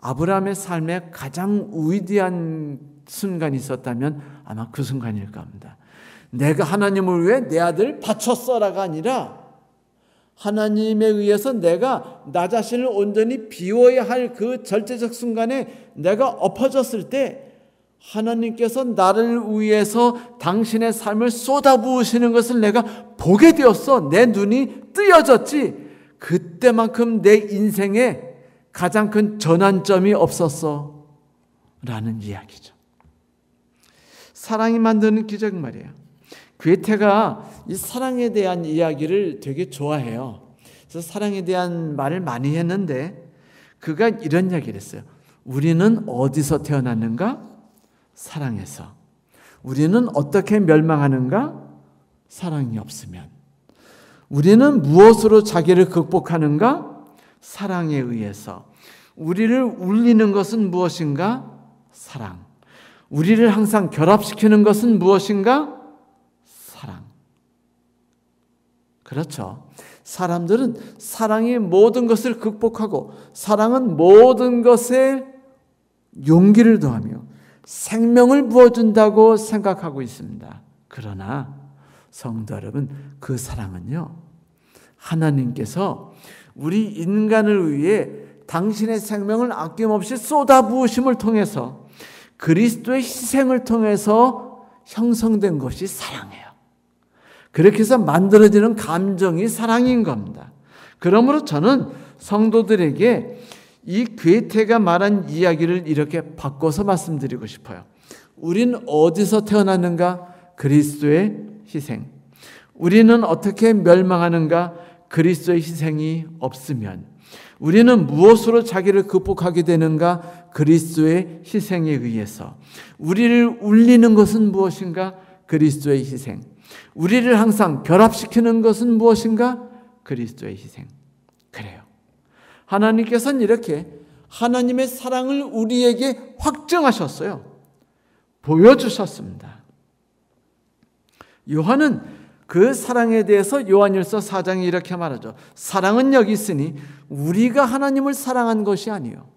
아브라함의 삶에 가장 위대한 순간이 있었다면 아마 그 순간일 겁니다. 내가 하나님을 위해 내 아들 바쳤어라가 아니라 하나님에 의해서 내가 나 자신을 온전히 비워야 할 그 절대적 순간에 내가 엎어졌을 때 하나님께서 나를 위해서 당신의 삶을 쏟아부으시는 것을 내가 보게 되었어. 내 눈이 뜨여졌지. 그때만큼 내 인생에 가장 큰 전환점이 없었어 라는 이야기죠. 사랑이 만드는 기적 말이에요. 괴테가 이 사랑에 대한 이야기를 되게 좋아해요. 그래서 사랑에 대한 말을 많이 했는데 그가 이런 이야기를 했어요. 우리는 어디서 태어났는가? 사랑에서. 우리는 어떻게 멸망하는가? 사랑이 없으면. 우리는 무엇으로 자기를 극복하는가? 사랑에 의해서. 우리를 울리는 것은 무엇인가? 사랑. 우리를 항상 결합시키는 것은 무엇인가? 사랑. 그렇죠. 사람들은 사랑이 모든 것을 극복하고 사랑은 모든 것에 용기를 더하며 생명을 부어준다고 생각하고 있습니다. 그러나 성도 여러분, 그 사랑은요, 하나님께서 우리 인간을 위해 당신의 생명을 아낌없이 쏟아부으심을 통해서 그리스도의 희생을 통해서 형성된 것이 사랑이에요. 그렇게 해서 만들어지는 감정이 사랑인 겁니다. 그러므로 저는 성도들에게 이 괴테가 말한 이야기를 이렇게 바꿔서 말씀드리고 싶어요. 우린 어디서 태어났는가? 그리스도의 희생. 우리는 어떻게 멸망하는가? 그리스도의 희생이 없으면. 우리는 무엇으로 자기를 극복하게 되는가? 그리스도의 희생에 의해서. 우리를 울리는 것은 무엇인가? 그리스도의 희생. 우리를 항상 결합시키는 것은 무엇인가? 그리스도의 희생. 그래요. 하나님께서는 이렇게 하나님의 사랑을 우리에게 확증하셨어요. 보여주셨습니다. 요한은 그 사랑에 대해서 요한일서 4장에 이렇게 말하죠. 사랑은 여기 있으니 우리가 하나님을 사랑한 것이 아니에요.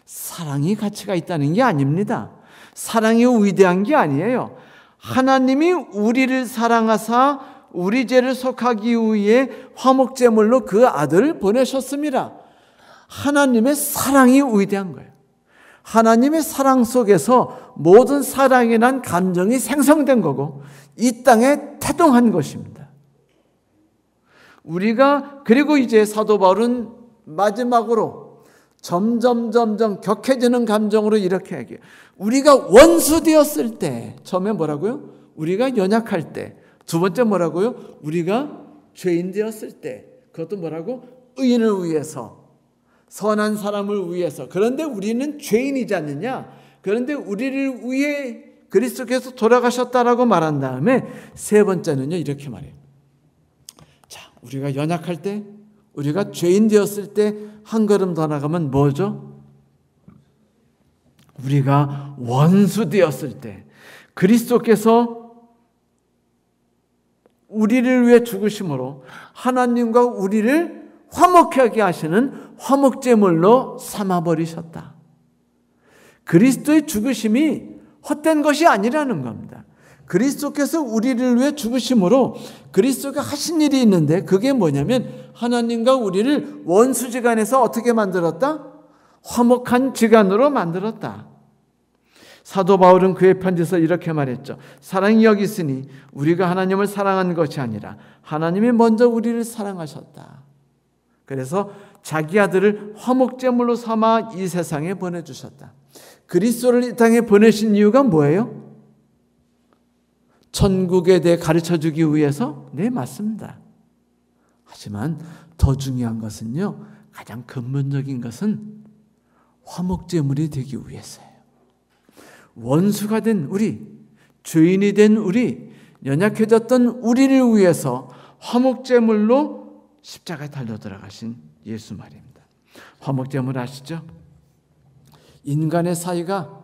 사랑이 가치가 있다는 게 아닙니다. 사랑이 위대한 게 아니에요. 하나님이 우리를 사랑하사 우리 죄를 속하기 위해 화목제물로 그 아들을 보내셨습니다. 하나님의 사랑이 위대한 거예요. 하나님의 사랑 속에서 모든 사랑에 난 감정이 생성된 거고 이 땅에 태동한 것입니다. 우리가 그리고 이제 사도 바울은 마지막으로 점점 격해지는 감정으로 이렇게 얘기해요. 우리가 원수 되었을 때, 처음에 뭐라고요? 우리가 연약할 때. 두 번째 뭐라고요? 우리가 죄인 되었을 때. 그것도 뭐라고? 의인을 위해서, 선한 사람을 위해서. 그런데 우리는 죄인이지 않느냐? 그런데 우리를 위해 그리스도께서 돌아가셨다라고 말한 다음에 세 번째는요, 이렇게 말해요. 자, 우리가 연약할 때, 우리가 죄인 되었을 때 한 걸음 더 나가면 뭐죠? 우리가 원수 되었을 때 그리스도께서 우리를 위해 죽으심으로 하나님과 우리를 화목하게 하시는 화목제물로 삼아버리셨다. 그리스도의 죽으심이 헛된 것이 아니라는 겁니다. 그리스도께서 우리를 위해 죽으심으로 그리스도가 하신 일이 있는데 그게 뭐냐면 하나님과 우리를 원수지간에서 어떻게 만들었다? 화목한 지간으로 만들었다. 사도 바울은 그의 편지에서 이렇게 말했죠. 사랑이 여기 있으니 우리가 하나님을 사랑한 것이 아니라 하나님이 먼저 우리를 사랑하셨다. 그래서 자기 아들을 화목제물로 삼아 이 세상에 보내주셨다. 그리스도를 이 땅에 보내신 이유가 뭐예요? 천국에 대해 가르쳐주기 위해서? 네, 맞습니다. 하지만 더 중요한 것은요, 가장 근본적인 것은 화목제물이 되기 위해서예요. 원수가 된 우리, 죄인이 된 우리, 연약해졌던 우리를 위해서 화목제물로 십자가에 달려 들어가신 예수 말입니다. 화목제물 아시죠? 인간의 사이가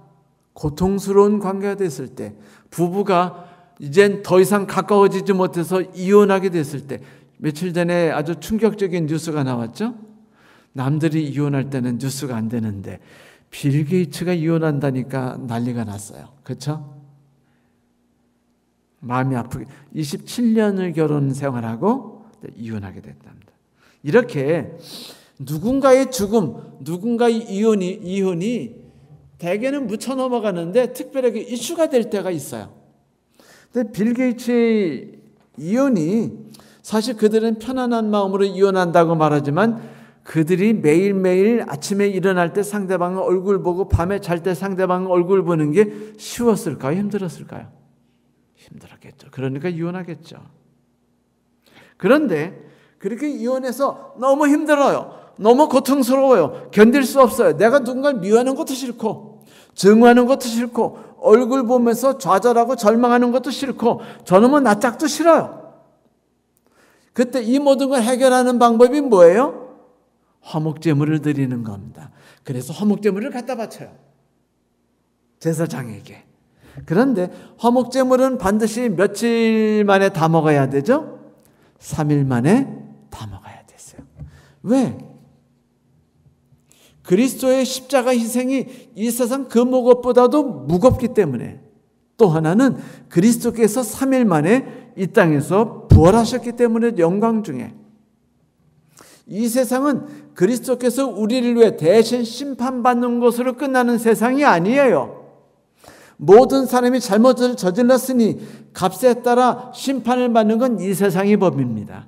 고통스러운 관계가 됐을 때, 부부가 이젠 더 이상 가까워지지 못해서 이혼하게 됐을 때, 며칠 전에 아주 충격적인 뉴스가 나왔죠? 남들이 이혼할 때는 뉴스가 안 되는데 빌 게이츠가 이혼한다니까 난리가 났어요. 그렇죠? 마음이 아프게 27년을 결혼 생활하고 이혼하게 됐답니다. 이렇게 누군가의 죽음, 누군가의 이혼이 대개는 묻혀 넘어가는데 특별하게 이슈가 될 때가 있어요. 근데 빌 게이츠의 이혼이 사실 그들은 편안한 마음으로 이혼한다고 말하지만 그들이 매일매일 아침에 일어날 때 상대방 얼굴 보고 밤에 잘 때 상대방 얼굴 보는 게 쉬웠을까요? 힘들었을까요? 힘들었겠죠. 그러니까 이혼하겠죠. 그런데 그렇게 이혼해서 너무 힘들어요. 너무 고통스러워요. 견딜 수 없어요. 내가 누군가를 미워하는 것도 싫고 증오하는 것도 싫고 얼굴 보면서 좌절하고 절망하는 것도 싫고 저놈은 낯짝도 싫어요. 그때 이 모든 걸 해결하는 방법이 뭐예요? 화목제물을 드리는 겁니다. 그래서 화목제물을 갖다 바쳐요. 제사장에게. 그런데 화목제물은 반드시 며칠 만에 다 먹어야 되죠? 3일 만에 다 먹어야 됐어요. 왜? 그리스도의 십자가 희생이 이 세상 그 무엇보다도 무겁기 때문에, 또 하나는 그리스도께서 3일 만에 이 땅에서 부활하셨기 때문에 영광 중에, 이 세상은 그리스도께서 우리를 위해 대신 심판받는 것으로 끝나는 세상이 아니에요. 모든 사람이 잘못을 저질렀으니 값에 따라 심판을 받는 건 이 세상의 법입니다.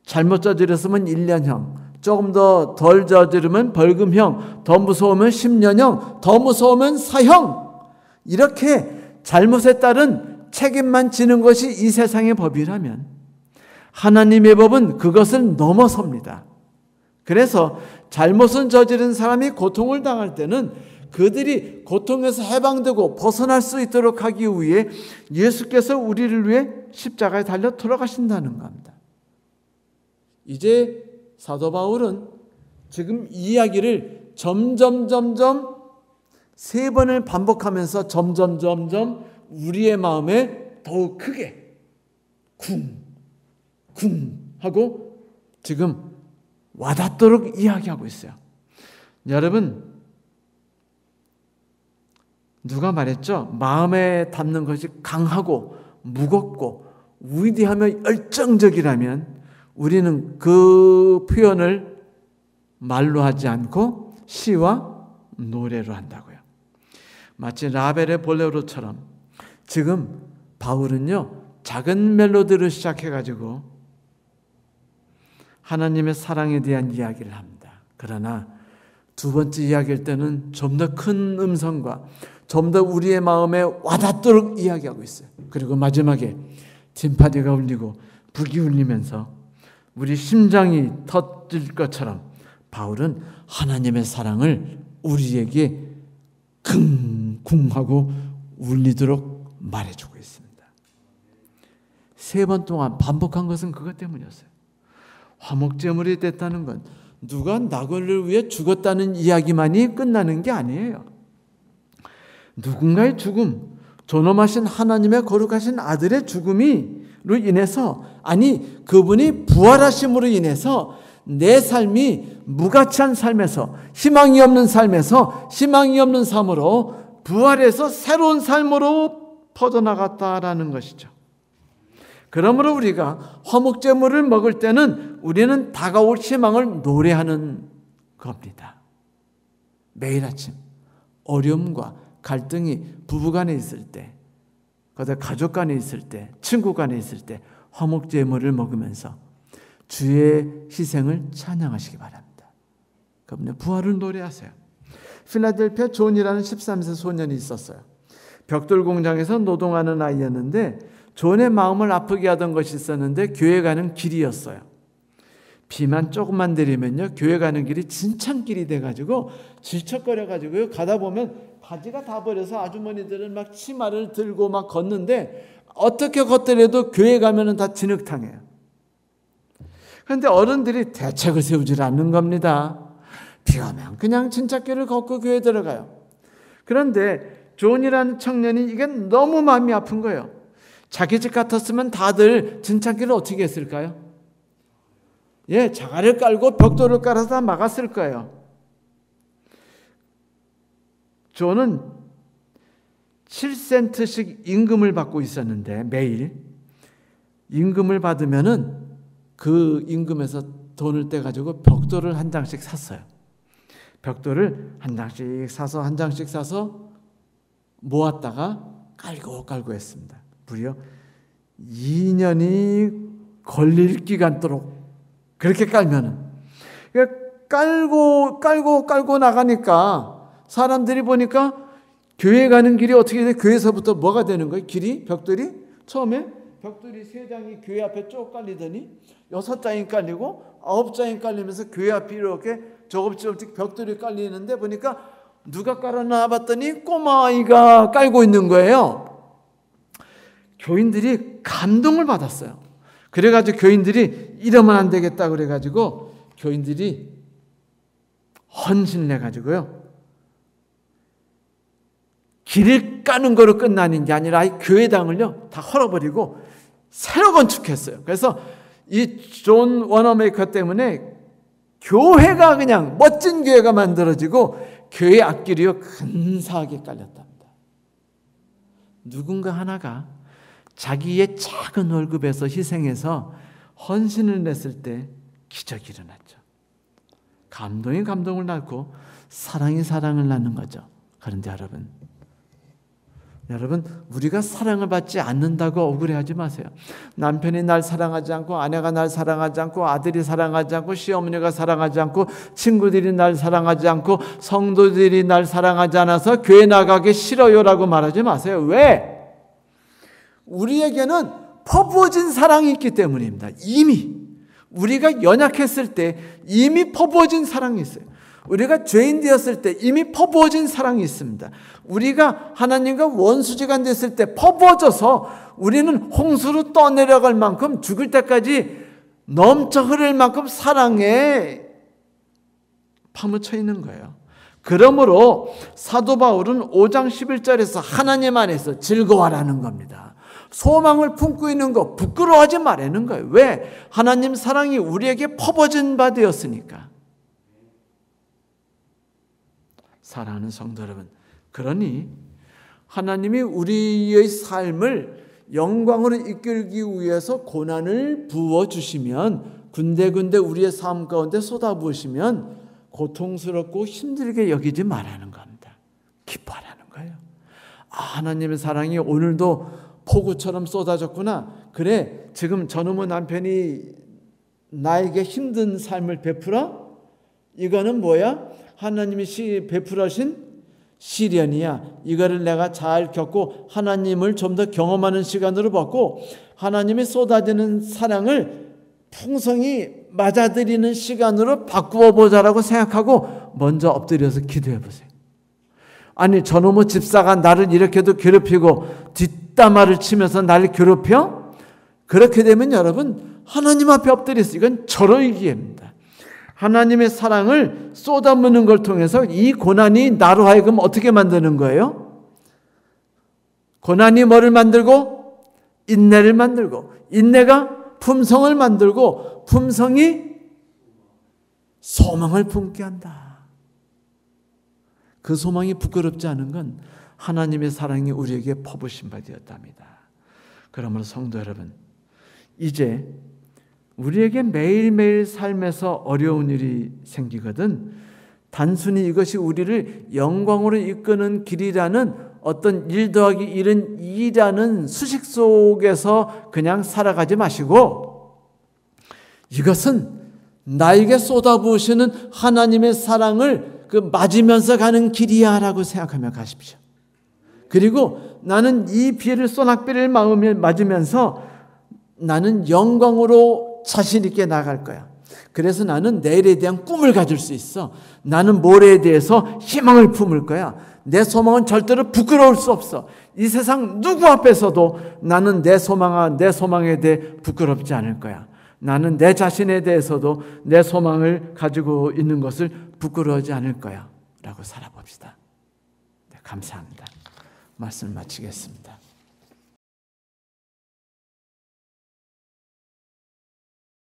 잘못 저질렀으면 1년형, 조금 더 덜 저지르면 벌금형, 더 무서우면 10년형, 더 무서우면 사형. 이렇게 잘못에 따른 책임만 지는 것이 이 세상의 법이라면 하나님의 법은 그것을 넘어섭니다. 그래서 잘못을 저지른 사람이 고통을 당할 때는 그들이 고통에서 해방되고 벗어날 수 있도록 하기 위해 예수께서 우리를 위해 십자가에 달려 돌아가신다는 겁니다. 이제 사도 바울은 지금 이야기를 점점 3번을 반복하면서 점점 우리의 마음에 더욱 크게 쿵 하고 지금 와닿도록 이야기하고 있어요. 여러분, 누가 말했죠? 마음에 담는 것이 강하고 무겁고 위대하며 열정적이라면 우리는 그 표현을 말로 하지 않고 시와 노래로 한다고요. 마치 라벨의 볼레로처럼 지금 바울은요, 작은 멜로디를 시작해가지고 하나님의 사랑에 대한 이야기를 합니다. 그러나 두 번째 이야기할 때는 좀 더 큰 음성과 좀 더 우리의 마음에 와닿도록 이야기하고 있어요. 그리고 마지막에 팀파니가 울리고 북이 울리면서 우리 심장이 터질 것처럼 바울은 하나님의 사랑을 우리에게 쿵쿵하고 울리도록 말해주고 있습니다. 3번 동안 반복한 것은 그것 때문이었어요. 화목제물이 됐다는 건 누가 나를 위해 죽었다는 이야기만이 끝나는 게 아니에요. 누군가의 죽음, 존엄하신 하나님의 거룩하신 아들의 죽음으로 인해서, 아니 그분이 부활하심으로 인해서 내 삶이 무가치한 삶에서, 희망이 없는 삶에서 희망이 없는 삶으로 부활해서 새로운 삶으로 퍼져나갔다라는 것이죠. 그러므로 우리가 화목제물을 먹을 때는 우리는 다가올 희망을 노래하는 겁니다. 매일 아침 어려움과 갈등이 부부간에 있을 때, 가족 간에 있을 때, 친구 간에 있을 때 화목제물을 먹으면서 주의 희생을 찬양하시기 바랍니다. 그분의 부활을 노래하세요. 필라델피아 존이라는 13세 소년이 있었어요. 벽돌 공장에서 노동하는 아이였는데 존의 마음을 아프게 하던 것이 있었는데 교회 가는 길이었어요. 비만 조금만 내리면요, 교회 가는 길이 진창길이 돼가지고 질척거려가지고요, 가다 보면 바지가 다 버려서 아주머니들은 막 치마를 들고 막 걷는데 어떻게 걷더라도 교회 가면은 다 진흙탕이에요. 그런데 어른들이 대책을 세우질 않는 겁니다. 비 오면 그냥 진짜길을 걷고 교회 들어가요. 그런데 존이라는 청년이 이게 너무 마음이 아픈 거예요. 자기 집 같았으면 다들 진짜길을 어떻게 했을까요? 예, 자갈을 깔고 벽돌을 깔아서 다 막았을 거예요. 존은 7센트씩 임금을 받고 있었는데 매일 임금을 받으면은 그 임금에서 돈을 떼가지고 벽돌을 한 장씩 샀어요. 벽돌을 한 장씩 사서 모았다가 깔고 했습니다. 무려 2년이 걸릴 기간도록 그렇게 깔면은, 깔고 나가니까 사람들이 보니까 교회 가는 길이 어떻게 돼? 교회에서부터 뭐가 되는 거예요? 벽돌이 처음에 벽돌이 3장이 교회 앞에 쭉 깔리더니 6장이 깔리고 9장이 깔리면서 교회 앞이 이렇게 조금씩 벽돌이 깔리는데 보니까 누가 깔아놔 봤더니 꼬마 아이가 깔고 있는 거예요. 교인들이 감동을 받았어요. 그래가지고 교인들이 이러면 안 되겠다 그래가지고 교인들이 헌신을 해가지고요, 길을 까는 거로 끝나는 게 아니라 이 교회당을요 다 헐어버리고 새로 건축했어요. 그래서 이 존 워너메이커 때문에 교회가 그냥 멋진 교회가 만들어지고 교회 앞길이요 근사하게 깔렸답니다. 누군가 하나가 자기의 작은 월급에서 희생해서 헌신을 냈을 때 기적이 일어났죠. 감동이 감동을 낳고 사랑이 사랑을 낳는 거죠. 그런데 여러분 우리가 사랑을 받지 않는다고 억울해하지 마세요. 남편이 날 사랑하지 않고, 아내가 날 사랑하지 않고, 아들이 사랑하지 않고, 시어머니가 사랑하지 않고, 친구들이 날 사랑하지 않고, 성도들이 날 사랑하지 않아서 교회 나가기 싫어요라고 말하지 마세요. 왜? 우리에게는 퍼부어진 사랑이 있기 때문입니다. 이미 우리가 연약했을 때 이미 퍼부어진 사랑이 있어요. 우리가 죄인 되었을 때 이미 퍼부어진 사랑이 있습니다. 우리가 하나님과 원수지간 됐을 때 퍼부어져서 우리는 홍수로 떠내려갈 만큼, 죽을 때까지 넘쳐 흐를 만큼 사랑에 파묻혀 있는 거예요. 그러므로 사도 바울은 5장 11절에서 하나님 안에서 즐거워하라는 겁니다. 소망을 품고 있는 거 부끄러워하지 말라는 거예요. 왜? 하나님 사랑이 우리에게 퍼부어진 바 되었으니까. 사랑하는 성도 여러분, 그러니 하나님이 우리의 삶을 영광으로 이끌기 위해서 고난을 부어주시면, 군데군데 우리의 삶 가운데 쏟아부으시면 고통스럽고 힘들게 여기지 말라는 겁니다. 기뻐하라는 거예요. 하나님의 사랑이 오늘도 폭우처럼 쏟아졌구나. 그래, 지금 저놈의 남편이 나에게 힘든 삶을 베풀어? 이거는 뭐야? 하나님이 베풀으신 시련이야. 이거를 내가 잘 겪고 하나님을 좀 더 경험하는 시간으로 받고 하나님이 쏟아지는 사랑을 풍성히 맞아들이는 시간으로 바꾸어 보자라고 생각하고 먼저 엎드려서 기도해 보세요. 아니, 저놈의 집사가 나를 이렇게도 괴롭히고 뒷담화를 치면서 나를 괴롭혀? 그렇게 되면 여러분, 하나님 앞에 엎드렸어요. 이건 절호의 기회입니다. 하나님의 사랑을 쏟아붓는 걸 통해서 이 고난이 나로 하여금 어떻게 만드는 거예요? 고난이 뭐를 만들고? 인내를 만들고, 인내가 품성을 만들고, 품성이 소망을 품게 한다. 그 소망이 부끄럽지 않은 건 하나님의 사랑이 우리에게 퍼부신 바 되었답니다. 그러므로 성도 여러분, 이제 우리에게 매일매일 삶에서 어려운 일이 생기거든 단순히 이것이 우리를 영광으로 이끄는 길이라는 어떤 1 더하기 1은 2라는 수식 속에서 그냥 살아가지 마시고, 이것은 나에게 쏟아부으시는 하나님의 사랑을 맞으면서 가는 길이야 라고 생각하며 가십시오. 그리고 나는 이 비를, 소낙비를 맞으면서 나는 영광으로 자신 있게 나갈 거야. 그래서 나는 내일에 대한 꿈을 가질 수 있어. 나는 모레에 대해서 희망을 품을 거야. 내 소망은 절대로 부끄러울 수 없어. 이 세상 누구 앞에서도 나는 내 소망에 대해 부끄럽지 않을 거야. 나는 내 자신에 대해서도 내 소망을 가지고 있는 것을 부끄러워하지 않을 거야. 라고 살아봅시다. 네, 감사합니다. 말씀을 마치겠습니다.